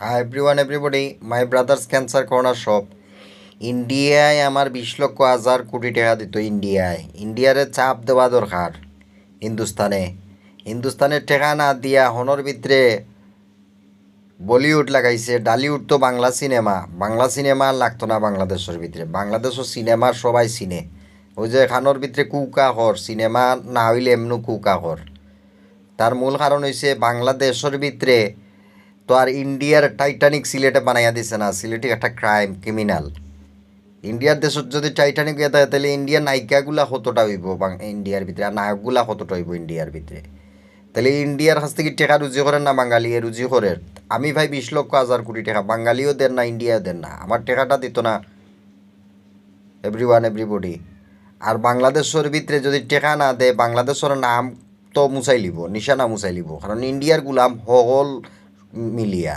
Hi everyone everybody মাই brothers cancer corner shop. ইন্ডিয়ায় আমার 20 লক্ষ হাজার কোটি টাকা দিত। ইন্ডিয়ারে চাপ দেওয়া দরকার। হিন্দুস্তানের টাকা না দিয়া হনর ভিতরে বলিউড লাগাইছে। ডালিউড তো বাংলা সিনেমা লাগতো না বাংলাদেশের ভিতরে। বাংলাদেশের সিনেমা সবাই চিনে। ওই যে খানোর ভিতরে কুকা হর সিনেমা না হইলে এমনও কুকা হর। তার মূল কারণ হয়েছে বাংলাদেশের ভিতরে তো আর ইন্ডিয়ার টাইটানিক সিলেটে বানাইয়া দিছে না। সিলেটে একটা ক্রিমিনাল। ইন্ডিয়ার দেশত যদি টাইটানিক ইয়ে থাকে তাহলে ইন্ডিয়ার নায়িকাগুলা কতটা হইব ইন্ডিয়ার ভিতরে, আর নায়কগুলা কতটা হইব ইন্ডিয়ার ভিতরে। তাহলে ইন্ডিয়ার কাছ থেকে টাকা রুজি করেন না বাঙালি রুজি করেন। আমি ভাই 20 লক্ষ হাজার কোটি টাকা বাঙালিও দেন না, ইন্ডিয়াও দেন না, আমার টাকাটা দিত না এভরিওয়ান এভরিবডি। আর বাংলাদেশের ভিতরে যদি টাকা না দেয় বাংলাদেশের নাম তো মুছাই লিব, নিশানা মুছাই লিব। কারণ ইন্ডিয়ার গুলাম হল মিলিয়া